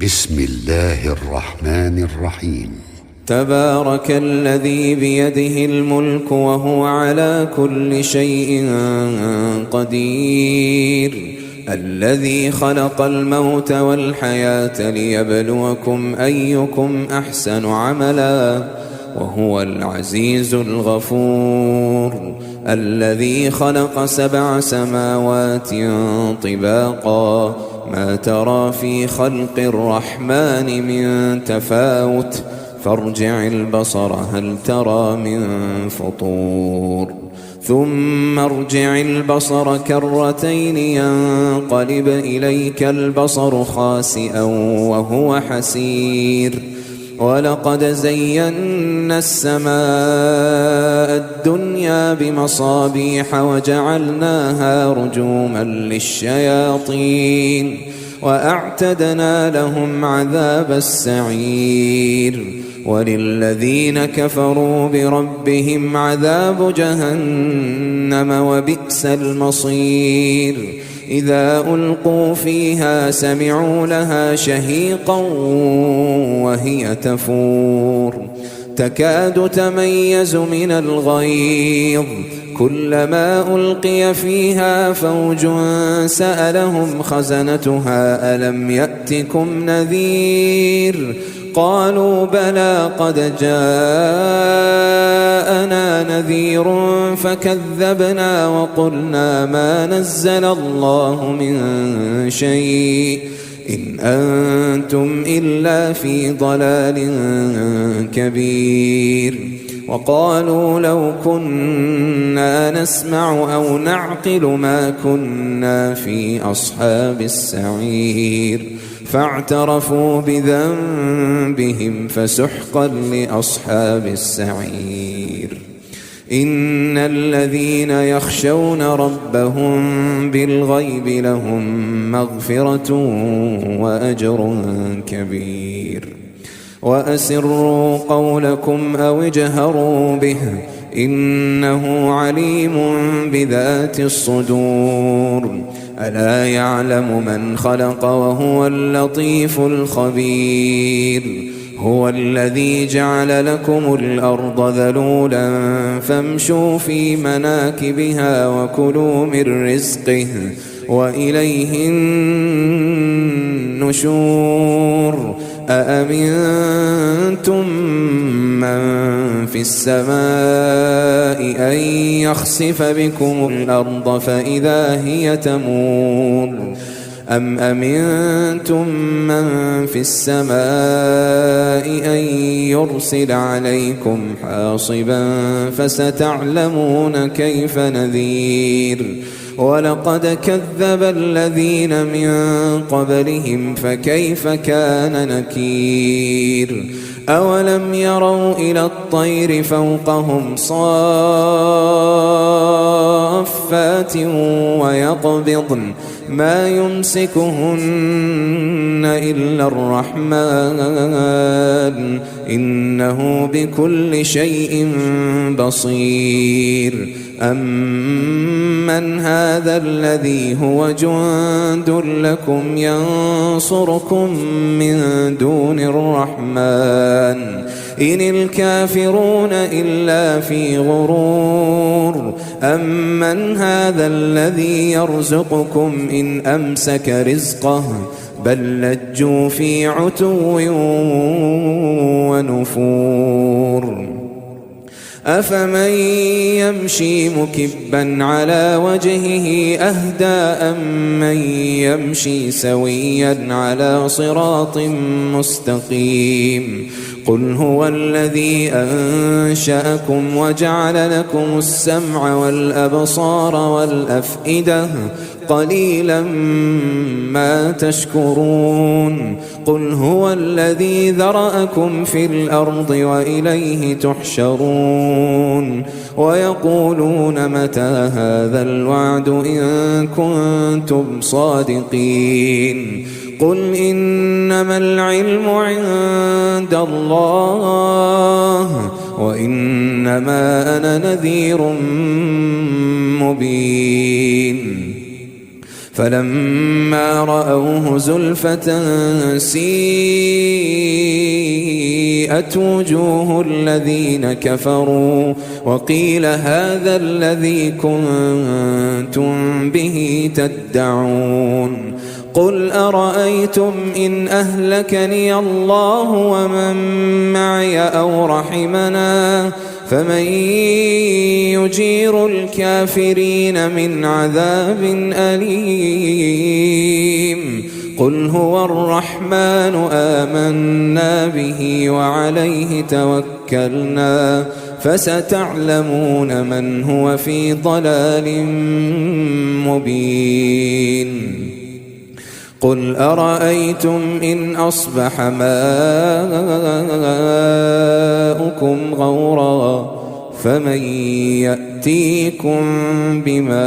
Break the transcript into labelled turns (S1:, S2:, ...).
S1: بسم الله الرحمن الرحيم.
S2: تبارك الذي بيده الملك وهو على كل شيء قدير، الذي خلق الموت والحياة ليبلوكم أيكم أحسن عملا وهو العزيز الغفور، الذي خلق 7 سماوات طباقا ما ترى في خلق الرحمن من تفاوت فارجع البصر هل ترى من فطور، ثم ارجع البصر كرتين ينقلب إليك البصر خاسئا وهو حسير، ولقد زينا السماء الدنيا بمصابيح وجعلناها رجوما للشياطين وأعتدنا لهم عذاب السعير، وللذين كفروا بربهم عذاب جهنم وبئس المصير، إذا ألقوا فيها سمعوا لها شهيقا وهي تفور تكاد تميز من الغيظ، كلما ألقي فيها فوج سألهم خزنتها ألم يأتكم نذير، قالوا بلى قد جاءنا نذير فكذبنا وقلنا ما نزل الله من شيء إن أنتم إلا في ضلال كبير، وقالوا لو كنا نسمع أو نعقل ما كنا في أصحاب السعير، فاعترفوا بذنبهم فسحقا لأصحاب السعير. إن الذين يخشون ربهم بالغيب لهم مغفرة وأجر كبير، وأسروا قولكم أو اجهروا به إنه عليم بذات الصدور، ألا يعلم من خلق وهو اللطيف الخبير، هو الذي جعل لكم الأرض ذلولا فامشوا في مناكبها وكلوا من رزقه وإليه النشور، أأمنتم من في السماء أن يخسف بكم الأرض فإذا هي تمور، أم أمنتم من في السماء أن يرسل عليكم حاصبا فستعلمون كيف نذير، ولقد كذب الذين من قبلهم فكيف كان نكير، أولم يروا إلى الطير فوقهم صافات ويقبضن ما يمسكهن إلا الرحمن إنه بكل شيء بصير، أمن هذا الذي هو جند لكم ينصركم من دون الرحمن إن الكافرون إلا في غرور، أمن هذا الذي يرزقكم إن أمسك رزقه بل لجوا في عتو ونفور، أفمن يمشي مكبا على وجهه أهدى أمن يمشي سويا على صراط مستقيم، قل هو الذي أنشأكم وجعل لكم السمع والأبصار والأفئدة قليلا ما تشكرون، قل هو الذي ذرأكم في الأرض وإليه تحشرون، ويقولون متى هذا الوعد إن كنتم صادقين، قل إنما العلم عند الله وإنما أنا نذير مبين، فلما رأوه زلفة سيئت وجوه الذين كفروا وقيل هذا الذي كنتم به تدعون قل أرأيتم إن أهلكني الله ومن معي أو رحمنا فمن يجير الكافرين من عذاب أليم قل هو الرحمن آمنا به وعليه توكلنا فستعلمون من هو في ضلال مبين قل أرأيتم إن أصبح ماؤكم غورا فمن يأتيكم بماء